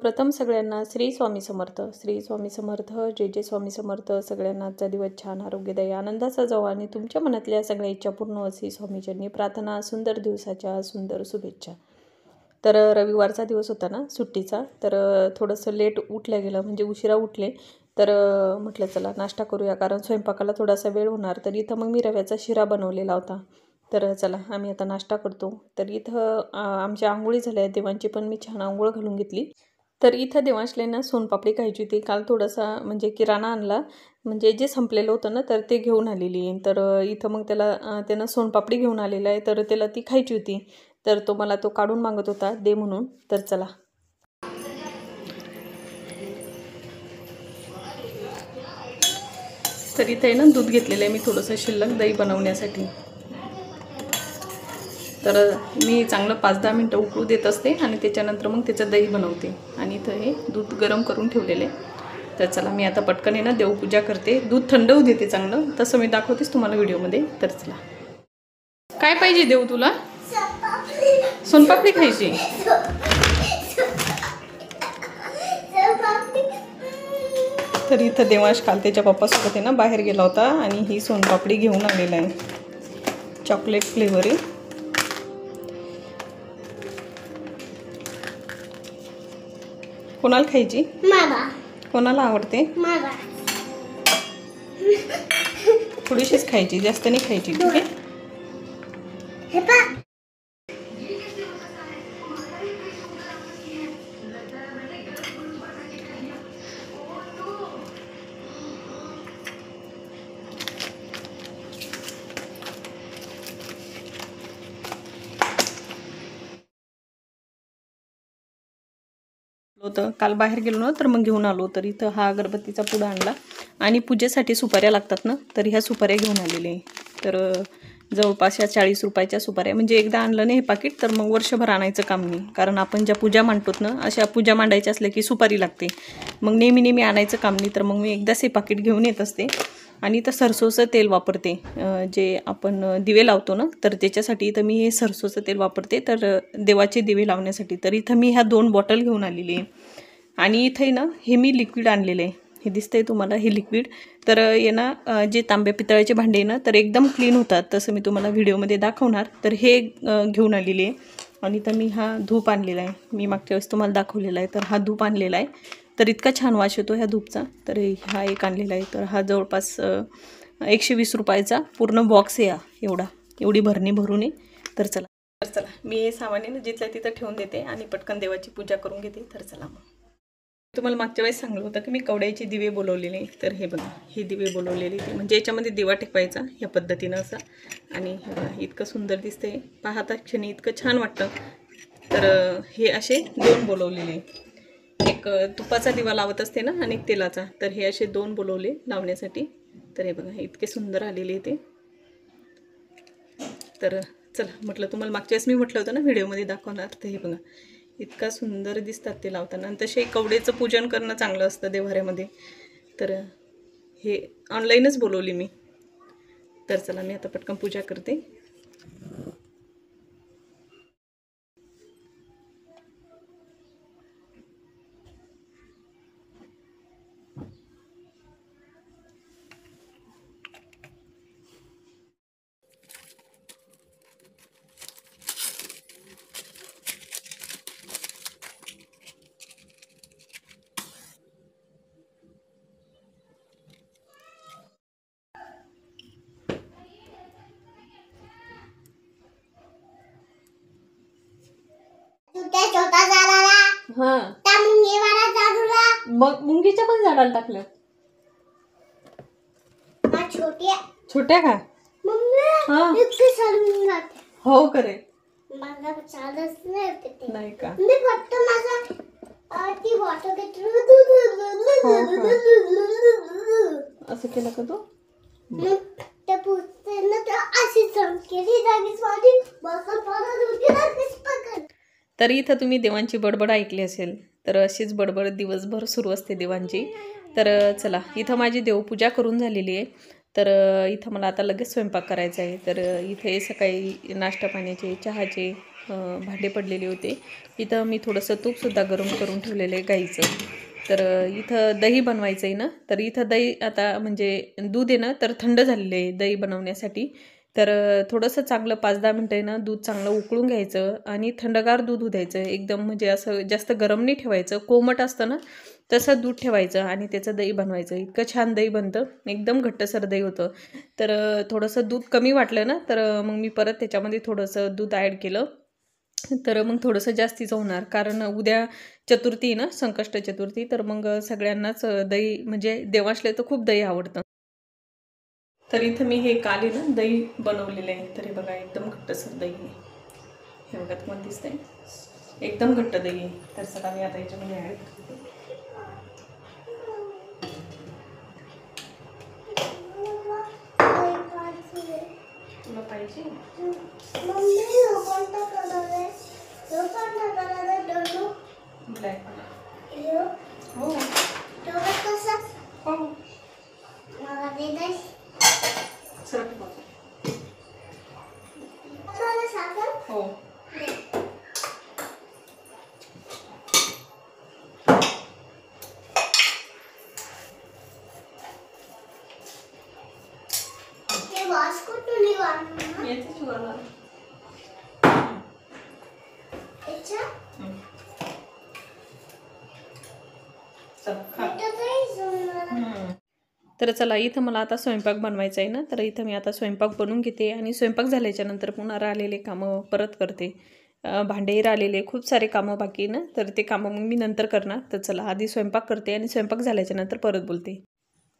सर्वप्रथम सगळ्यांना श्री स्वामी समर्थ, श्री स्वामी समर्थ, जय जय स्वामी समर्थ. सगळ्यांना आजचा दिवस छान आरोग्यदायी आनंदाचा जावो आणि तुमच्या मनातल्या सगळ्या इच्छा पूर्ण अशी स्वामीचरणी प्रार्थना. सुंदर दिवसाच्या सुंदर शुभेच्छा. तर रविवारचा दिवस होता ना सुट्टीचा, तर थोडंसं लेट उठल्या गेलं, म्हणजे उशिरा उठले. तर म्हटलं चला नाश्ता करूया, कारण स्वयंपाकाला थोडासा वेळ होणार. तर इथं मग मी रव्याचा शिरा बनवलेला होता. तर चला आम्ही आता नाश्ता करतो. तर इथं आमच्या आंघोळी झाल्या देवांची, पण मी छान आंघोळ घालून घेतली. तर इथं देवांशले ना सोनपापडी खायची होती. काल थोडासा म्हणजे किराणा आणला, म्हणजे जे संपलेलं होतं ना, तर ते घेऊन आलेली. तर इथं मग त्यानं सोनपापडी घेऊन आलेला आहे, तर त्याला ती खायची होती. तर तो मला तो काढून मागत होता दे म्हणून. तर चला. तर इथे ना दूध घेतलेलं आहे मी थोडंसं शिल्लक दही बनवण्यासाठी. तर मी चांगलं 5-10 मिनटं उकळू देत असते आणि त्याच्यानंतर मग त्याचं दही बनवते. आणि इथं हे दूध गरम करून ठेवलेलं आहे. तर चला मी आता पटकन आहे ना देवपूजा करते. दूध थंड होऊ देते चांगलं, तसं मी दाखवतेच तुम्हाला व्हिडिओमध्ये. तर चला. काय पाहिजे देव तुला? सोनपापडी खायची. तर इथं देवांश काल त्याच्या पप्पासोबत आहे ना बाहेर गेला होता आणि ही सोनपापडी घेऊन आलेला आहे. चॉकलेट फ्लेवर आहे. कोणाला खायची? कोणाला आवडते? थोडीशीच खायची, जास्त नाही खायची. ठीक आहे. होतं काल बाहेर गेलो ना, तर मग घेऊन आलो. तर इथं हा अगरबत्तीचा पुडा आणला आणि पूजेसाठी सुपाऱ्या लागतात ना, तर ह्या सुपाऱ्या घेऊन आलेले. तर जवळपास या 40 रुपयाच्या सुपाऱ्या, म्हणजे एकदा आणलं नाही हे पाकिट तर मग वर्षभर आणायचं काम नाही. कारण आपण ज्या पूजा मांडतोत ना, अशा पूजा मांडायच्या असल्या की सुपारी लागते. मग नेहमी आणायचं काम नाही. तर मग मी एकदाच हे पाकिट घेऊन येत असते. आणि इथं सरसोचं तेल वापरते, जे आपण दिवे लावतो ना, तर त्याच्यासाठी इथं मी हे सरसोचं तेल वापरते. तर देवाचे दिवे लावण्यासाठी. तर इथं मी ह्या 2 बॉटल घेऊन आलेली आहे. आणि इथे ना हे मी लिक्विड आणलेलं आहे. हे दिसतंय तुम्हाला हे लिक्विड. तर हे ना जे तांब्या पितळाचे भांडे ना, तर एकदम क्लीन होतात, तसं मी तुम्हाला व्हिडिओमध्ये दाखवणार. तर हे घेऊन आलेली आहे. आणि तर मी हा धूप आणलेला आहे. मी मागच्या वेळेस तुम्हाला दाखवलेला आहे. तर हा धूप आणलेला आहे. तर इतका छान वास येतो ह्या धूपचा. तर हा एक आणलेला आहे. तर हा जवळपास 120 रुपयाचा पूर्ण बॉक्स आहे हा. एवढी भरणी भरून आहे. तर चला मी हे सामान्य जिथल्या तिथं ठेवून देते आणि पटकन देवाची पूजा करून घेते. तर चला मग. तुम्हाला मागच्या वेळेस सांगलं होतं की मी कवड्याचे दिवे बोलवलेले. तर हे बघा हे दिवे बोलवलेले ते, म्हणजे याच्यामध्ये दिवा टेकवायचा ह्या पद्धतीनं असं. आणि इतकं सुंदर दिसते, पाहता क्षणी इतकं छान वाटतं. तर हे असे 2 बोलवलेले. एक तुपाचा दिवा लावत असते ना आणि एक तेलाचा. तर हे असे 2 बोलवले लावण्यासाठी. तर हे बघा हे इतके सुंदर आलेले ते. तर चला म्हटलं तुम्हाला मागच्या वेळेस मी म्हटलं होतं ना व्हिडिओमध्ये दाखवणार. तर हे बघा इतका सुंदर दिसतात ते लावताना. आणि तसे कवडेचं पूजन करणं चांगलं असतं देवाऱ्यामध्ये. तर हे ऑनलाईनच बोलवली मी. तर चला मी आता पटकन पूजा करते. मग मुंगीच्या पण झाडाला टाकलं. छोट्या का? हो करे नाही का? असं केलं का तू? तर इथं तुम्ही देवांची बडबड ऐकली असेल. तर अशीच बडबड दिवसभर सुरू असते देवांची. तर चला इथं माझी देवपूजा करून झालेली आहे. तर इथं मला आता लगेच स्वयंपाक करायचा आहे. तर इथे सकाळी नाश्ता पाण्याचे चहाचे भांडे पडलेले होते. इथं मी थोडंसं तूपसुद्धा गरम करून ठेवलेलं आहे गाईचं. तर इथं दही बनवायचं आहे ना, तर इथं दही आता म्हणजे दूध आहे ना तर थंड झालेलं आहे दही बनवण्यासाठी. तर थोडंसं चांगलं 5-10 मिनटं आहे ना दूध चांगलं उकळून घ्यायचं आणि थंडगार दूध होऊ द्यायचं. एकदम म्हणजे असं जास्त गरम नाही ठेवायचं, कोमट असतं ना तसं दूध ठेवायचं आणि त्याचं दही बनवायचं. इतकं छान दही बनतं, एकदम घट्टसर दही होतं. तर थोडंसं दूध कमी वाटलं ना तर मग मी परत त्याच्यामध्ये थोडंसं दूध ॲड केलं. तर मग थोडंसं जास्तीचं होणार, कारण उद्या चतुर्थी ना, संकष्ट चतुर्थी. तर मग सगळ्यांनाच दही म्हणजे देवांशले तर खूप दही आवडतं. तर इथं मी हे काले ना दही बनवलेलं आहे. तर हे बघा एकदम घट्टसर दही आहे. हे बघा तुम्हाला दिसतंय एकदम घट्ट दही आहे. तर चला मी आता याच्यामध्ये ॲड करते. तुला पाहिजे ब्लॅक हो हो हो तर चला इथं मला आता स्वयंपाक बनवायचा आहे ना, तर इथं मी आता स्वयंपाक बनवून घेते आणि स्वयंपाक झाल्याच्या नंतर पुन्हा राहिलेले कामं परत करते. भांडे राहिलेले खूप सारे कामं बाकी ना, तर ते कामं मग मी नंतर करणार. तर चला आधी स्वयंपाक करते आणि स्वयंपाक झाल्याच्या नंतर परत बोलते.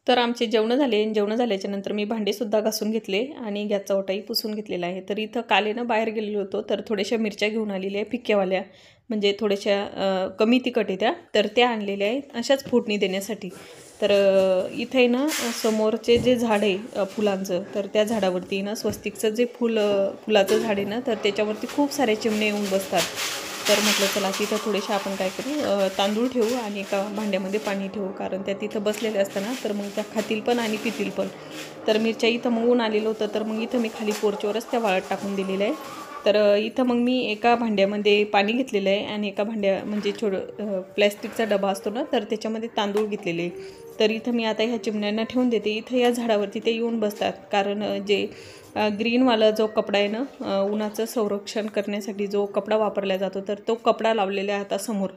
तर आमचे जेवणं झाले आणि जेवणं झाल्याच्या नंतर मी भांडेसुद्धा घासून घेतले आणि गॅसचा ओटाही पुसून घेतलेला आहे. तर इथं काल ना बाहेर गेलेलो होतो, तर थोड्याशा मिरच्या घेऊन आलेल्या आहे फिक्क्यावाल्या, म्हणजे थोड्याशा कमी तिखट आहे त्या, तर त्या आणलेल्या आहेत अशाच फोडणी देण्यासाठी. तर इथे ना समोरचे जे झाड आहे फुलांचं, तर त्या झाडावरती ना स्वस्तिकचं जे फुलाचं झाड आहे ना, तर त्याच्यावरती खूप सारे चिमणे येऊन बसतात. तर म्हटलं चला तिथं थोडेसे आपण काय करू, तांदूळ ठेवू आणि एका भांड्यामध्ये पाणी ठेवू, कारण त्या तिथं बसलेल्या असताना तर मग त्या खातील पण आणि पितील पण. तर मिरच्या इथं मग ऊन आलेलं होतं, तर मग इथं मी खाली पोर्चवरच त्या वाळत टाकून दिलेल्या आहे. तर इथं मग मी एका भांड्यामध्ये पाणी घेतलेलं आहे आणि एका भांड्या म्हणजे प्लॅस्टिकचा डबा असतो ना, तर त्याच्यामध्ये तांदूळ घेतलेले आहे. तर इथं मी आता ह्या चिमण्यांना ठेवून देते. इथं या झाडावरती ते येऊन बसतात, कारण जे ग्रीनवाला जो कपडा आहे ना, उन्हाचं संरक्षण करण्यासाठी जो कपडा वापरला जातो, तर तो कपडा लावलेला आहे आता समोर.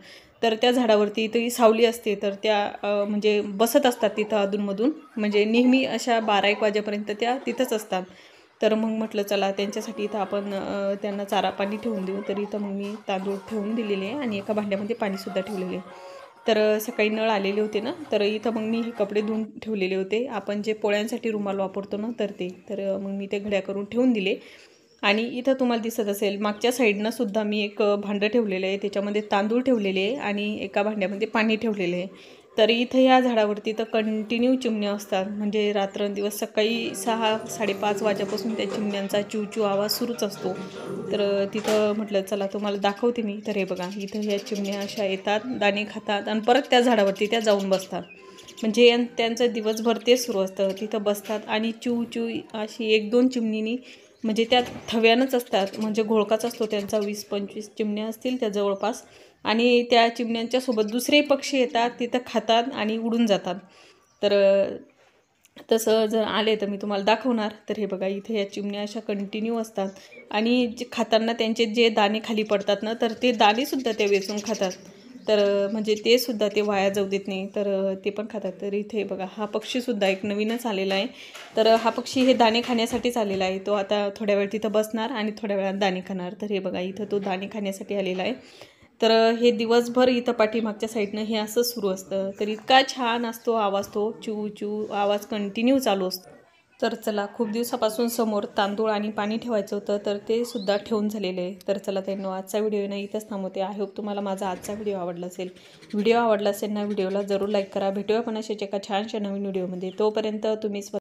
तर त्या झाडावरती इथंही सावली असते, तर त्या म्हणजे बसत असतात तिथं अधूनमधून, म्हणजे नेहमी अशा 12-1 वाजेपर्यंत त्या तिथंच असतात. तर मग म्हटलं चला त्यांच्यासाठी इथं आपण त्यांना चारा पाणी ठेवून देऊ. तर इथं मग मी तांदूळ ठेवून दिलेले आहे आणि एका भांड्यामध्ये पाणीसुद्धा ठेवलेले आहे. तर सकाळी नळ आलेले होते ना, तर इथं मग मी हे कपडे धुवून ठेवलेले होते. आपण जे पोळ्यांसाठी रुमाल वापरतो ना, तर ते. तर मग मी ते घड्या करून ठेवून दिले. आणि इथं तुम्हाला दिसत असेल मागच्या साईडनं सुद्धा मी एक भांडं ठेवलेलं आहे, त्याच्यामध्ये तांदूळ ठेवलेले आहे आणि एका भांड्यामध्ये पाणी ठेवलेलं आहे. तर इथं ह्या झाडावरती तर कंटिन्यू चिमण्या असतात, म्हणजे रात्रंदिवस. सकाळी 6-5:30 वाजेपासून त्या चिमण्यांचा चिवचिव आवाज सुरूच असतो. तर तिथं म्हटलं चला तुम्हाला दाखवते मी. तर हे बघा इथं ह्या चिमण्या अशा येतात, दाणे खातात आणि परत त्या झाडावरती त्या जाऊन बसतात. म्हणजे त्यांचं दिवसभर तेच सुरू असतं, तिथं बसतात आणि चिव अशी 1-2 चिमणीनी, म्हणजे त्या थव्यानंच असतात, म्हणजे घोळकाच असतो त्यांचा. 20-25 चिमण्या असतील त्या जवळपास. आणि त्या चिमण्यांच्या सोबत दुसरे पक्षी येतात, तिथं खातात आणि उडून जातात. तर तसं जर आले तर मी तुम्हाला दाखवणार. तर हे बघा इथे या चिमण्या अशा कंटिन्यू असतात आणि जे खाताना त्यांचे जे दाणे खाली पडतात ना, तर ते दाणेसुद्धा ते वेचून खातात. तर म्हणजे ते सुद्धा ते वाया जाऊ देत नाही, तर ते पण खातात. तर इथे बघा हा पक्षीसुद्धा एक नवीनच आलेला आहे. तर हा पक्षी हे दाणे खाण्यासाठीच आलेला आहे. तो आता थोड्या वेळ तिथं बसणार आणि थोड्या वेळात दाणे खाणार. तर हे बघा इथं तो दाणे खाण्यासाठी आलेला आहे. तर हे दिवसभर इथं पाठीमागच्या साईडनं हे असं सुरू असतं. तर इतका छान असतो आवाज, तो चू आवाज कंटिन्यू चालू असतो. तर चला खूप दिवसापासून समोर तांदूळ आणि पाणी ठेवायचं होतं, तर ते सुद्धा ठेवून झालेलं आहे. तर चला त्यांना आजचा व्हिडिओ ना इथंच थांबवते. आय होप तुम्हाला माझा आजचा व्हिडिओ आवडला असेल. व्हिडिओ आवडला असेल ना, व्हिडिओला जरूर लाईक करा. भेटूया पण अशाच एका छानशा नवीन व्हिडिओमध्ये. तोपर्यंत तुम्ही